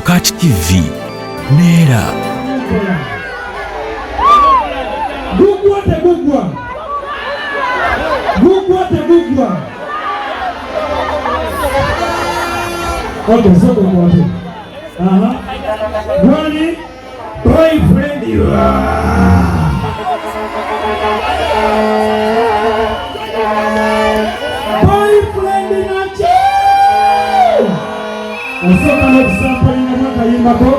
Sokat TV Nera Gugwa te gugwa. Gugwa te gugwa. Okay, so gugwa te. Gwani boyfriend you are. Boyfriend in a chair. Asoka no sampling na makayimba ko.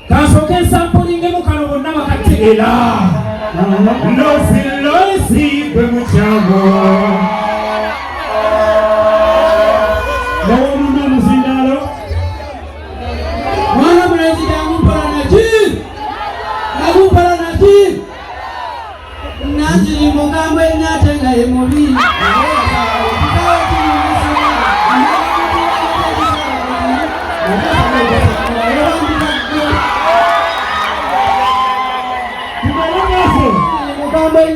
Kasoke sampling mo kano na makatigela. Losi bemuchamo. Dawa muna musindalo. Mwana mnazida ngumpala na jiri. Ngumpala na jiri. Nazili mugambo nyatenga emobi.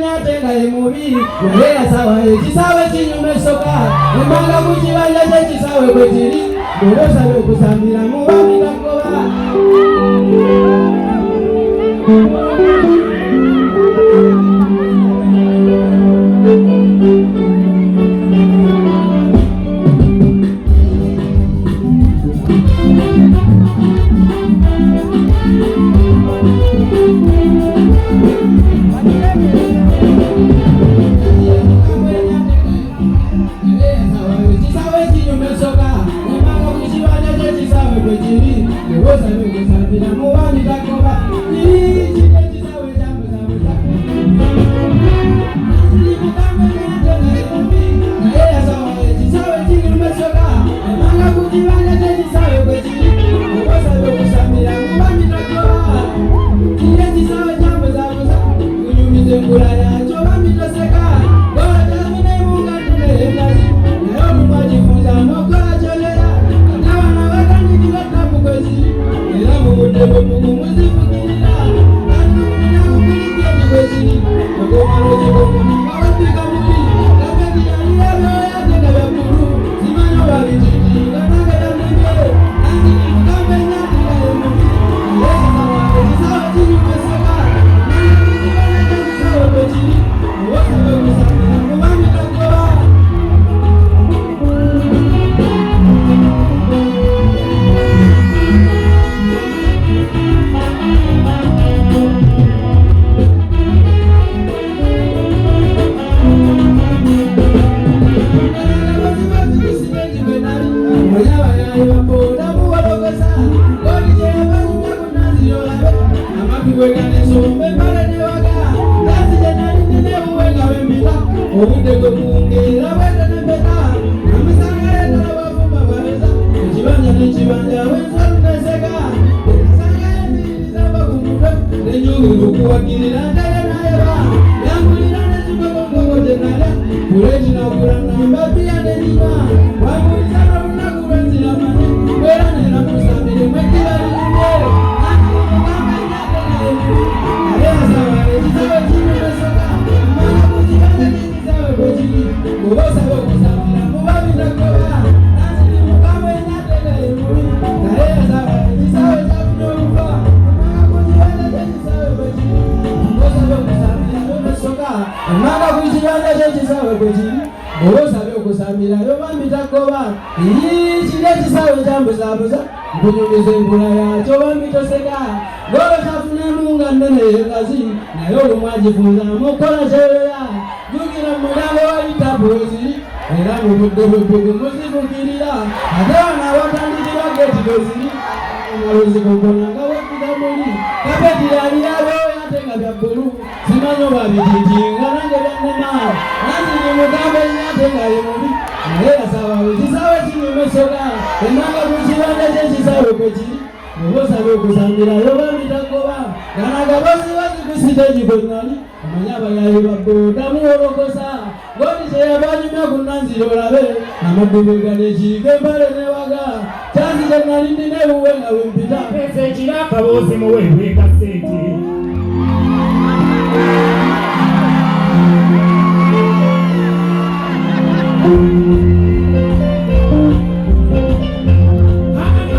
Nyateka emubi yera sawa ekisawe kinyume soka embanga kukibanja kyekisawe bwe kiri ng'osabe okusambira mu bami kagoba.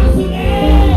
Hallelujah.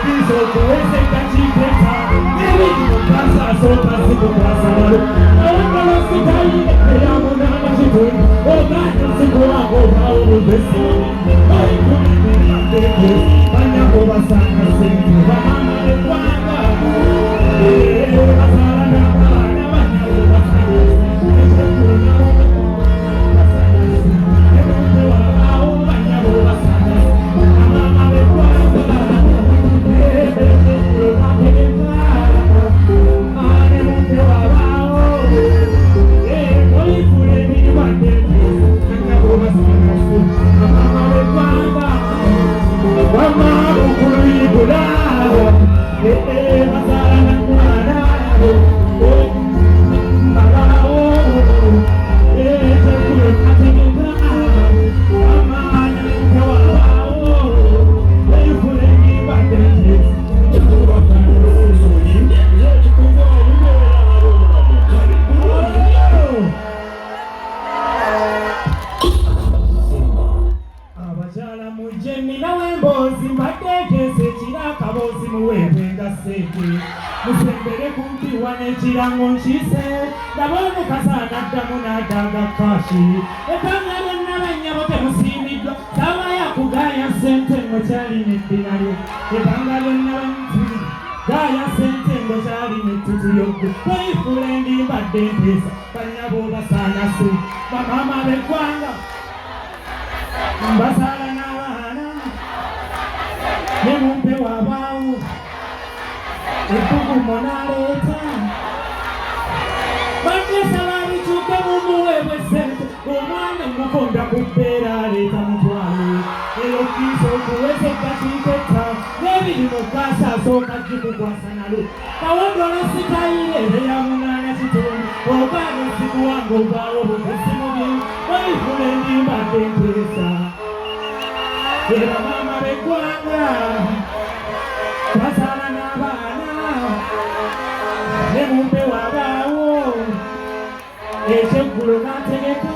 kiso kuweze kachipeta Nili kukasa soka siku kwa sababu Na wakala sitayi ya munana chituni Ogani siku wako paumu besini Oi kumimi mandeke Banya koba sana siku Wamama de kwanga Asala na bana Banya koba sana Musembere kumpi wane chirango nchise Dabone kasana damuna daga kashi Epangale n'abanyabote musimidwa Sawa ya kugaya sente ngochali nipinari Epangale n'abanyabote Gaya sente ngochali nitutuyoku Boyfriend mbade mpesa Banyabo basana su Mamama bekwanga Mbasala n'abana Nemumpe wabau Epuku monareta Bande salari chuka mumu wewe sente Umane mukonda kupera leta mtuani Elo kiso kuweze kachipeta Nevi ni mukasa soka jibu kwa sanalu Kawondo na sika ile ya munana chitoni Obano siku wangu bao Bukesimu biu Waifule ni mbate mpesa Ela mama bekwanga Pasala na bana Nemumpe wabao Echekulu nategeka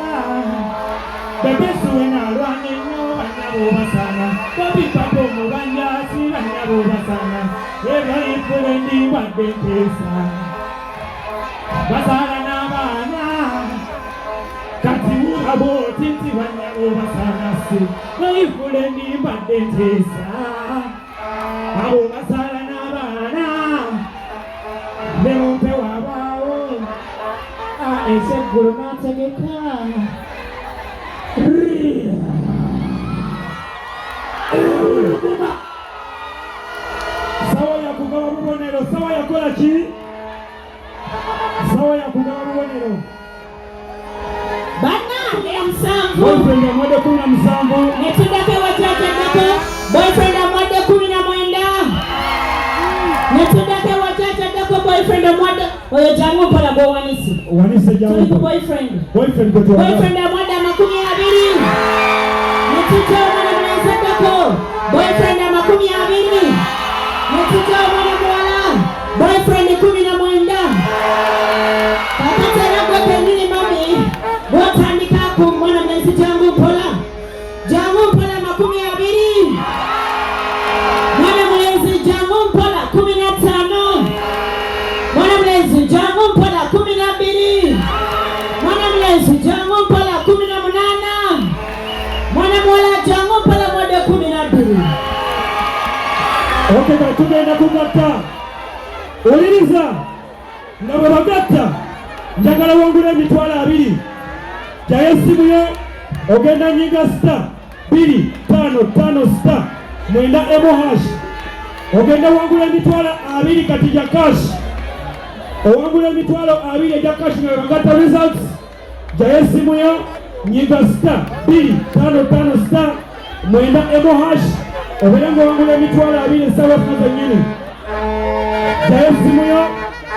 Bebesuwe na lwane nyo Banyabo basana Babi papo mubanyasi Banyabo basana Eba ifule ndi wadentesa Basala na bana Kati urabo tinti Banyabo basana si Eba ifule ndi wadentesa Abo basala na bana Nemumpe wabao Echekulu nategeka Sawa ya kugawa mubonero Sawa ya kola chi Sawa ya kugawa mubonero Bana ya msambu Boyfriend ya mwede kuna msambu Netudake wachache dake Boyfriend ya mwede kumina mwenda Netudake wachache dake Boyfriend ya mwede Oyo jangu pala bo wanisi Wanise jangu Tuliku boyfriend Boyfriend kotu wada Boyfriend ya mwede makumi abiri Netudake mwana mwenza dako Boyfriend ya makumi abiri Netudake mwana mwala Boyfriend kumi na mwenda Kakata rako pengine mami Botandika kumwana mwenzi jangu pola Jangu pola makumi abiri Mwana mwenzi jangu pola 15 Mwana mwenzi jangu pola 12 Mwana mwenzi jangu pola 18 Mwana mwala jangu pola mwede 12 Okay, tugenda kugata Uliriza Ngabo bagata Njagala wangule mitwala 2 Jaye simu yo Ogenda nyinga star 2 5 5 star Mwenda emo hash Ogenda wangule mitwala 2 katija cash Owangule mitwalo 2 eja cash nga bagata results Jaye simu yo nyinga star 2 5 5 star Mwenda emo hash Oberengo wangule mitwalo 2 sawa kaza nyini Jaye simu yo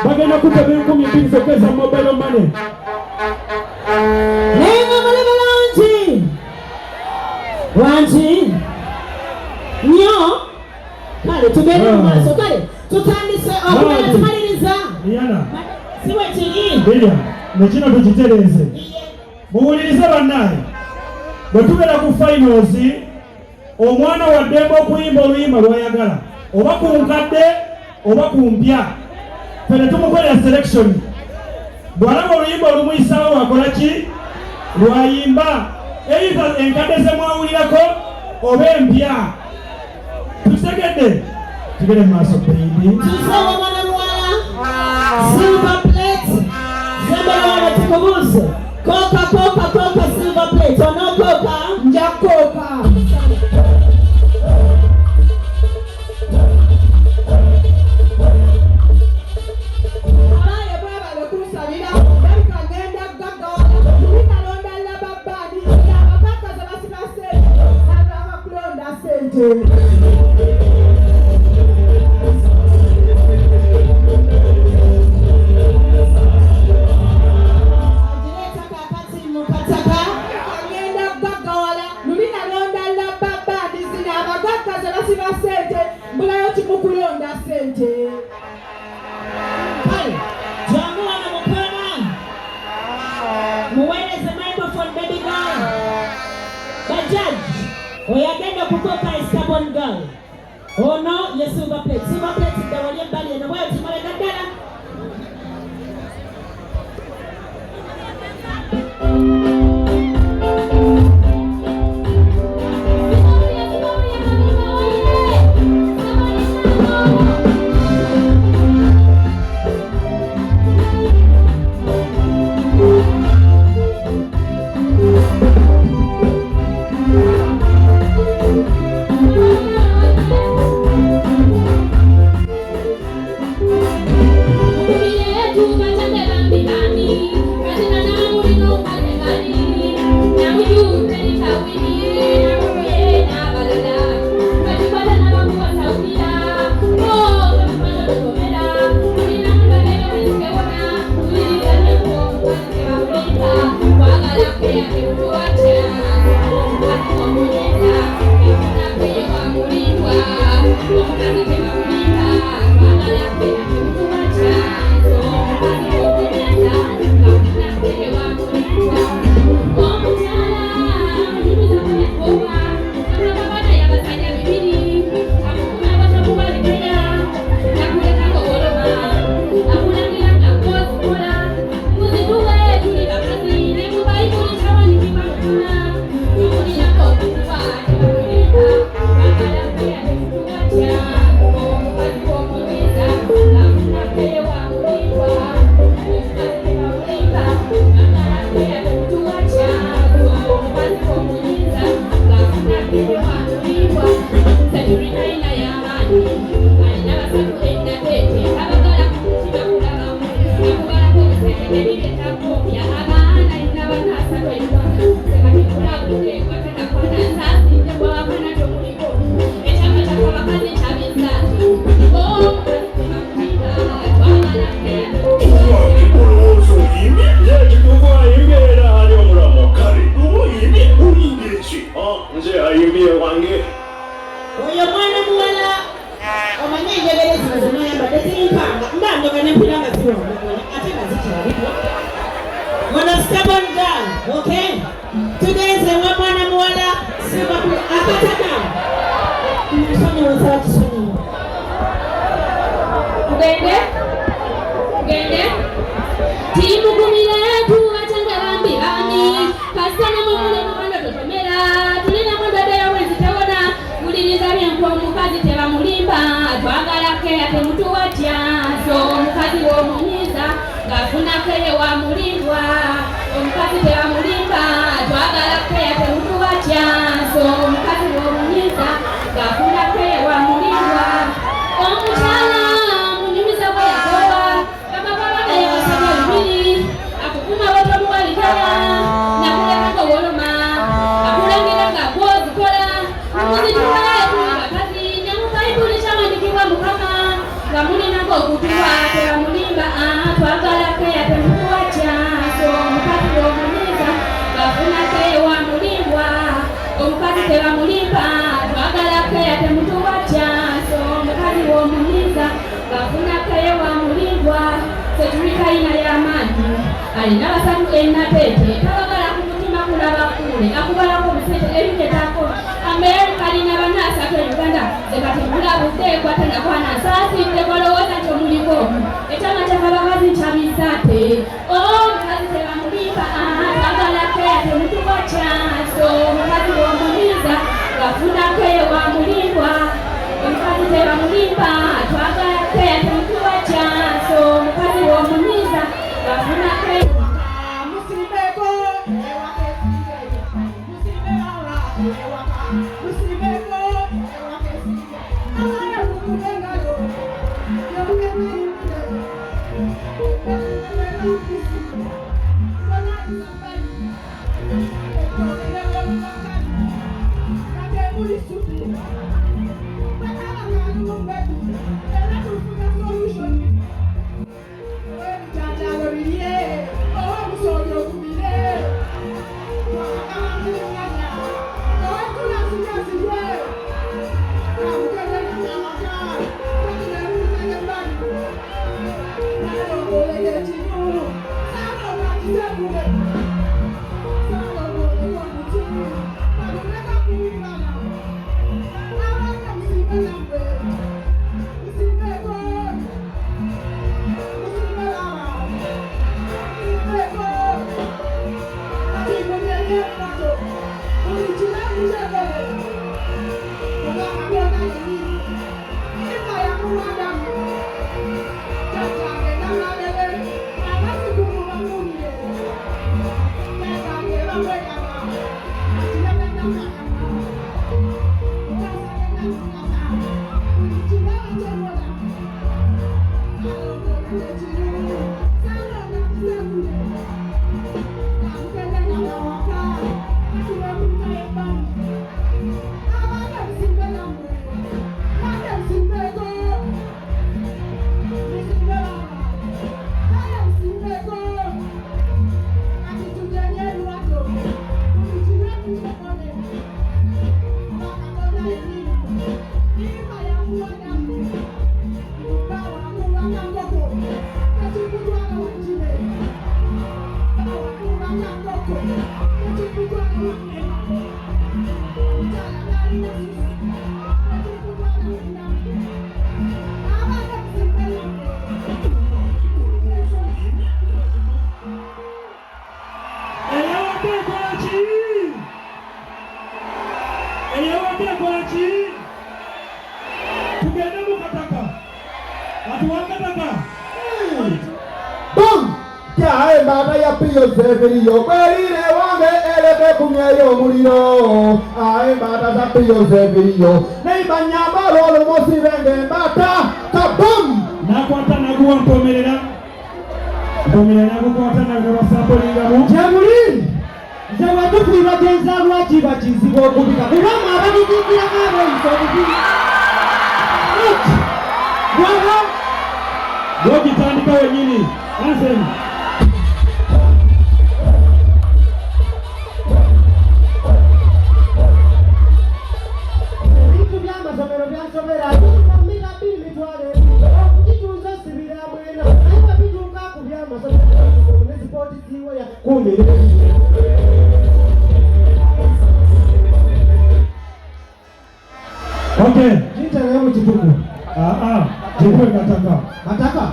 bagenda kutebe 10,000 zokeza mobile money Nenga malebe lanchi Wanchi Nyo Kale tugende mwaso kale Tutandise okubala tumaliriza Niyana Siwe chini Bilia Nechina tujiteleze Muwuliriza bannaye Bwetubera ku finals omwana wa Dembo kuyimba oluyimba lwayagala oba ku nkadde oba ku mpya fene tumukolera selection bw'alaba oluyimba olumuyisaawo wakola ki lwayimba either enkadde ze mwawulirako oba empya tukitegedde tugere mu maaso baby tusawa mwana muwala silver plate zembalawana tukubuuze koka silver plate onokoka njakoka oyagenda kukoka stubborn girl ono ye silver plate dawalye bali na bwayo timale kadala alina basatu enatete tabagala kumutima kulaba kule akubalako busete ebiketako Amerika alina banasa bwate Uganda zekatembula budde kwatenda kwana sasi ndekolowooza nti omuliko ekyama ky'abakazi kyamisate omukazi tebamulimba twagalako temutuko kyanso omukazi w'omumiza gafunako ewamulimbwa omukazi tebamulimba twagalako temutuko kyanso omukazi w'omumiza gafunako Baba ya piyo zeviriyo Kwelile wange eleke kunyeyo muliro Ae bata za piyo zeviriyo Neiba nyamba lolo mosi venge bata Kabum! Nakwata naguwa mpomerera Mpomerera kukwata naguwa sapolinga mu Jamuli! Zewa tuku iwajenza lwajiba chizigo kubika Kubama abadi jikira kabo isobuki Wawa! Wogitandika wenyini Ansem Okay. Jinta leo chituku. Chituku kataka. Kataka?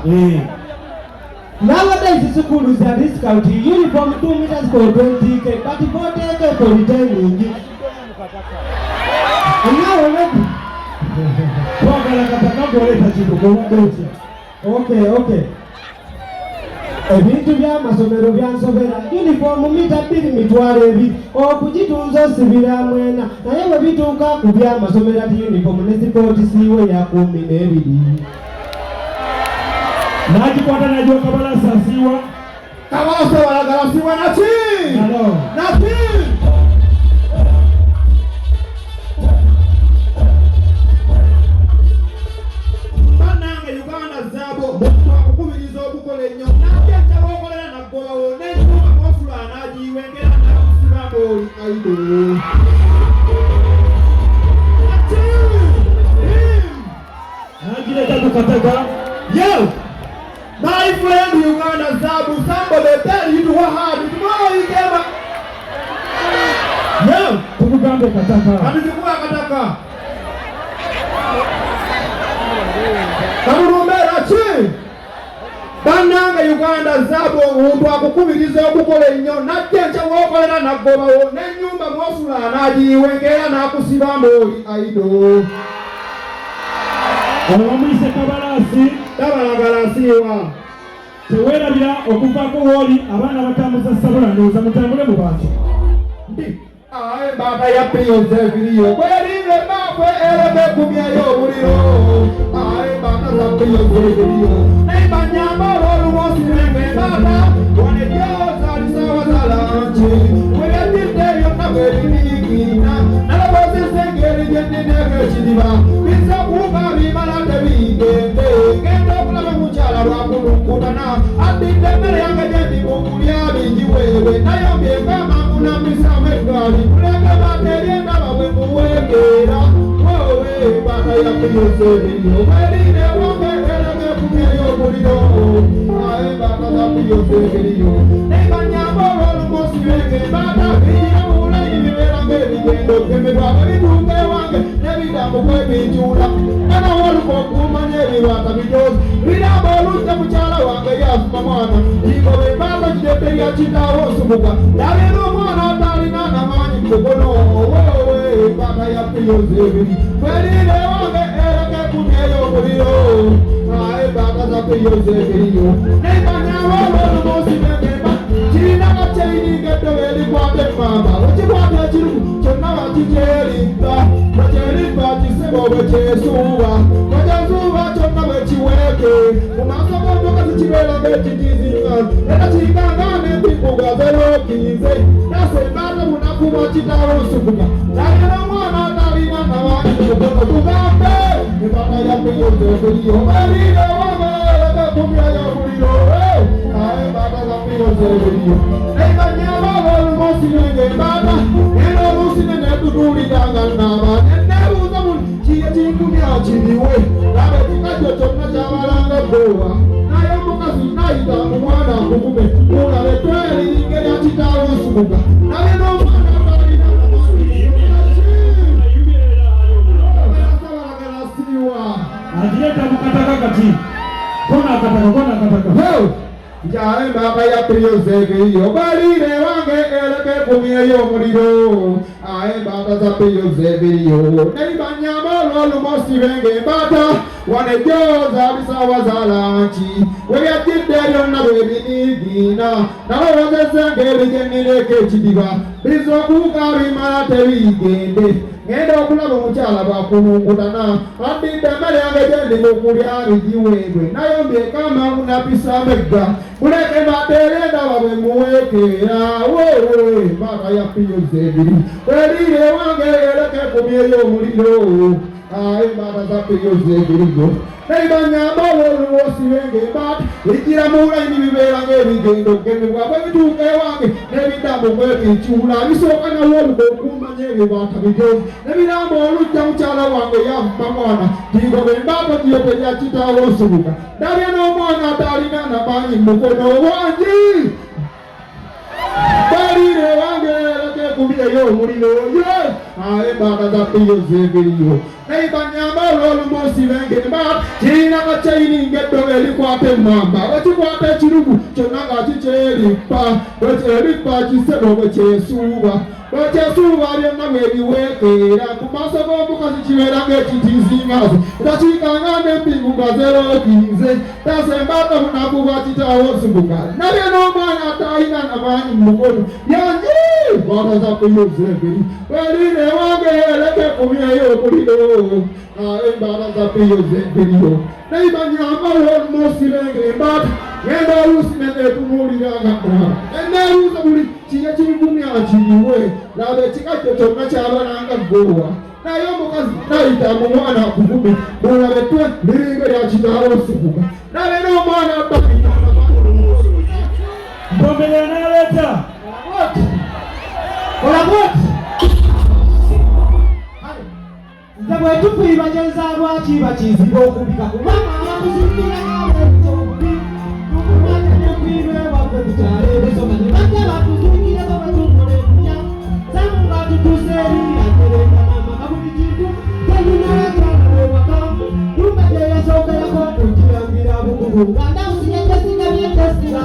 Nowadays schools are discount uniform 2 meters for 20k, but 40k for returning. Okay. Ebintu by'amasomero byansobera uniform mita 2 mitwalo ebiri okugitunza osibira mwena naye bwe bituuka ku by'amasomero ati uniform ne sipoti siiwe ya 12. Nagikwata najyo kabalasa siwa kabalasa walagala siwa naki banange Uganda zabo okukubiriza obukola ennyo nabyetta bookolera naggolawo n'ennyuma mofula anagiwengera nakusibaboli aido nagireta tukataka yo my friend Uganda zabu somebody tell you to work hard tomorrow you gave yo tukugambe kataka ati tukuwa kataka Buganda zabo omuntu akukubiriza okukola ennyo najja enkya w'okolera naggobawo n'ennyumba mw'osula n'agiyiwengera n'akusiba ng'oli aido. Omuyise Kabalaasi Tabalagalaasiwa teweerabira okuvaako w'oli abaana batambuza sabula ndowooza mutambule mu bantu. Aye baba ya piyoze viriyo kweringe bakwe elebe kumyayo omuliro. Aye baba za piyoze viriyo naibanyamba olw'olumosi lwenge baba wanejyoza alisawa zalanchi weyatidde byonna bwebiniikina nalabozesengeri gyennineko ekidiba biza kuuka bimala tebigende genda okulaba mukyala lwakulunkutana addidde emmere yange gyendiba okulya bingiweewe nayombyenga amangu nambisamu eggaali kulenge bateryenda babwe muweegeera wowe bata ya piyoze viriyo werinde wange elege kumyayo omuliro. Aye baba za piyoze viriyo naibanyamba olw'olumosi lwenge bata biyira mu bulayi bibeera ng'ebigendo gemebwabwe bituuka ewange n'ebigambo kwebinjuula era woluka okumanya ebibata bijoozi biramba olujja mukyala wange yafuma mwana igobe bata kidedde lya kitaawo nsumuka labira omwana atalina namaanyi mukono wowe bata ya piyoze ebiri werinde wange ereke kumyeyo omuliro. Aye bata za piyoze ebiriyo naibanyamba olw'olumosi lwenge kirina kakyeyiningeddo beerikwata emmamba wekikwata ekiruku kyonna bakikyerimba bwekyerimba kisebo bwe kyesuuba bwekyesuuba kyonna bwe kiweeke mu maaso g'omukazi kibeeraga ekitiizinga era kiyiganga n'empikuga zerookinze nasembaate bunakuba kitaawo nsukuka nayera omwana atalina nawaani mukono tugambe ebata ya piyoze ebiriyo erinde wabeereke kumyayo omuliro. Aye bata za piyoze ebiriyo naibanyamba olw'olumosi lwenge bata era oluusi nenetutuuliranga nnaaba neneebuuza buli kiye kinkumya kiriwe laba ekikajjo kyonna kyabalanga bboowa naye omukazi nayita mu mwana akukume mulabe tweriringa erya kitaawo nsumuka naye n'omwana atalina abalagalaasiwa agireeta mu kataka kati kona akataka Njaye baba ya piyoze ebiriyo balire wange eleke kumyeyo omuliro. Aye bata za piyoze ebiriyo naibanyamba olw'olumosi lwenge bata wanejooza bisawa zalanchi webyajjidde byonna bwebiniigina nalowozesa engeri gyennineko ekidiba biza okuuka bimala tebigende ngenda okulaba omukyala bwakulungutana addidde emmere yange gyendiba okulya bigiweebwe nayombyeko amangu napisaamu egga kuleke bateerendaba bwe muweekeera wowe bata ya piyoze ebiri werire wange eleke kumyeyo omuliro. Aye bata za piyoze ebiriyo naibanyamba olw'olumosi lwenge bata ejjira mu bulayini bibeera ng'ebigendo gemebwa bwe bituuka ewange n'ebidambo bwebikyula bisooka nawoluka okumanya ebyo bata bijoozi nebiramba olujja mukyala wange yavuma mwana kigobe embaata giyo terya kitaawo nsumuka ndabye n'omwana atalina namaanyi mukono wangi balire wange eleke kumyeyo omuliro. Aye bata za piyoze ebiriyo naibanyamba olw'olumosi lwenge bata kirina kakyeyiningeddo erikwata emmamba wekikwata ekirugu kyonna nga kikyerimpa bwekyeripa kisebo bwe kyesuuba bwekyesuuba byonna bwebiweekeera ku maaso g'omukazi kibeera ng'ekitiizingazo era kiyiganga n'empingu nga zerookinze tasembaata bunakuba kitaawo nsumuka nabye n'omwana atalina namaanyi mu mukono yangi bata za piyoze ebiri werinde wange eleke kumyeyo omuliro. Aye bata za piyoze ebiriyo naibanyamba olw'olumosi lwenge bata ngenda oluusi neneetunuuliranga ddala eneebuuza buli kiye kinkumya kiriwe laba ekikajjo kyonna kyabalanga ggoowa naye omukazi nayita mu mwana akukume mulabe twe liringa erya kitaawo nsukuka nabe n'omwana abbaina mpombera n'aleeta olaboti nze bwe tukuyiba gyenzaalwaki bakiziba okubika kubanga abakuzimbira abeobubi tukumate nekwirwe wabwe kukyala ebisoma ne bajja batuzungire babatungula ekunya samu nga tutuuse eri atereka namaka buli kintu tenyinawekanaewaka tumbe gyeyasookerako okukirangira bukubu nga ndawusinyekyesinga byetesira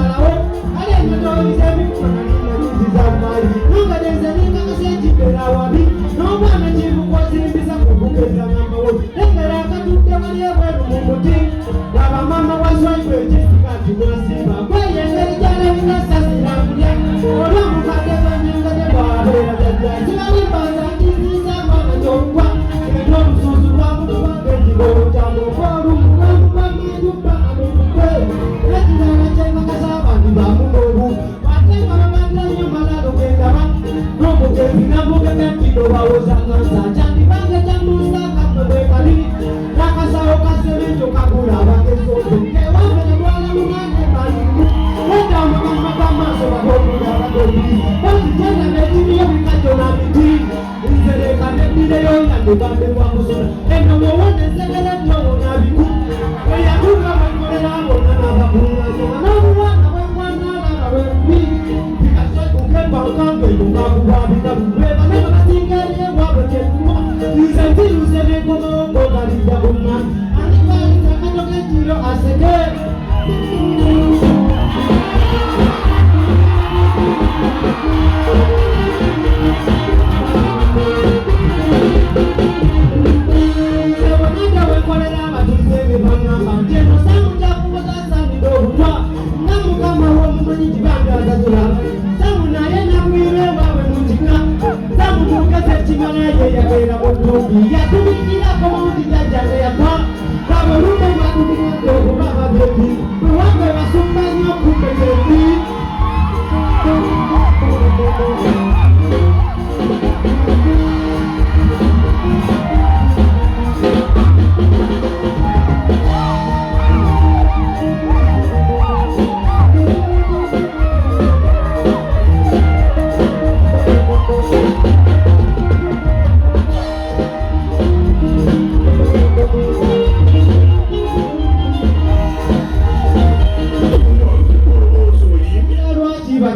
ubukadde bwa kusula eno muwone nsekere nowona biku eyatuka mwekolera bonna n'abakungaanya n'obubaka bwekwanaalaba bwebubi bikasekukembankange yungakubabika bubweba nebakatingerye bwabwe kyekuba nze nziruze nekomawo galija bumani anibaaliza katoke kiro aseke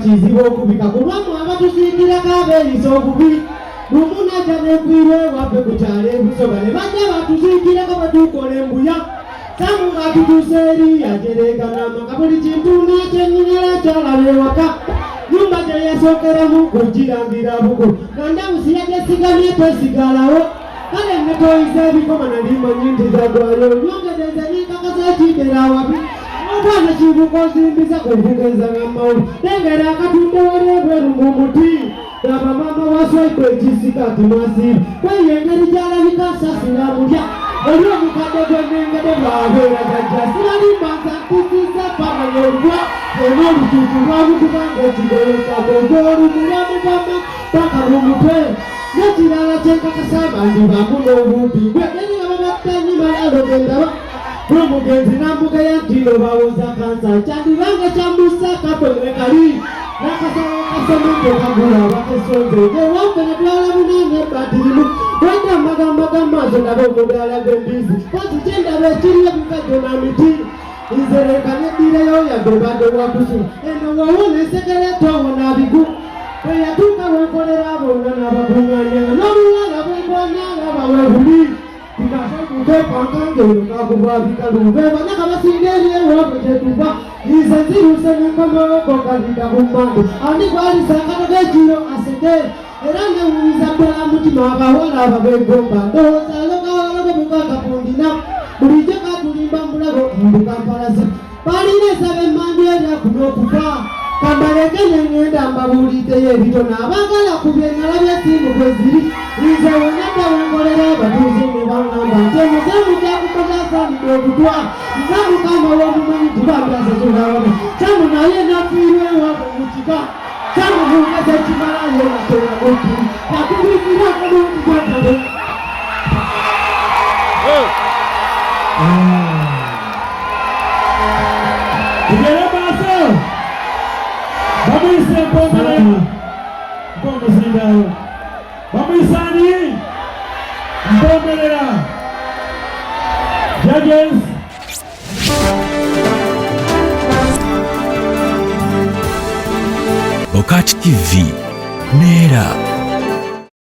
kizibu okubika kulwamu abatusiikirako abeeyisa okubi lumunajja neggwirwe waffe ku kyalo ebusoga ne bajja batusiikirako batukola embuya samu ng'atutuusa eri yajereeganama nga buli kintu nakyennyinala kyalaba ewaka nyumba gye yasookeramu kugirangira bugu nandawusi yagesigamye tesigalawo kale netoyiza ebikoma nalimanyi nti zagwayo nyongedeza nenkakasa ekibera awabi omwana kibukozimbiza kuvugeza ng'amawulu nengera akatunde wali ebweru mu muti gaba mama waswaibwe ekisika ati mwasiibu kweyo engeri gyalabika nsasula mulya oli omukadde gw'ennengede bwabeera jajja siralimbanza ntisiza pamanya olwa ena olutuutu lwabukubanga ekigolosago ogw'olumulamu paka mu mutwe n'ekirala kyenkakasaba ndi bamu n'obumpi gwe eri ababatanyi balalogenda Mugenzi nambuga ya ntino bawoza kansa Chandibanga chambusa kapwe kali Nakasama kasamungo kagula wakesonze Je wampe na duala munene batilimu Wenda maga mazo na bongo dala gendisi Kwanzi chenda wechiri ya bikajo na miti Izere kane dire yo ya dobado wakusu Eno wawone sekele towa na bigu Kweya tuka wakolera bonga na bakunganya Nomu wala wengwana wala wehuli Pankange kakubabika lubeba nakabasingeri ewobe kyetuba isenziruuse nenkomoko kalida kummande ani gwalisakatoga ekiro aseke era newuliza ddala mutima abawala ababegomba ndowooza alogawaloge mukakapundina bulijjo katulimba mbulago mbukampalasa balina esaba emmandi erya kuno okufa kambaleke nengenda mbabuuliddeyo ebitono abaagala kubyengala byesimu bwe ziri nze wonadda wenkolera abatuuze ne bangamba nti omuzeemu gyakukozaasanidde okutwa nga mukama w'omumanyi tibambyasasulawamu kyamu naye nafiirwa ewabwe mu kika kyamu mungeza ekimalayo nateeramunkiri yakubikirako n'okugwatale Vamos Sindalo. Vamos Sani. Mbomelera. Judges. Bokati TV. Nera.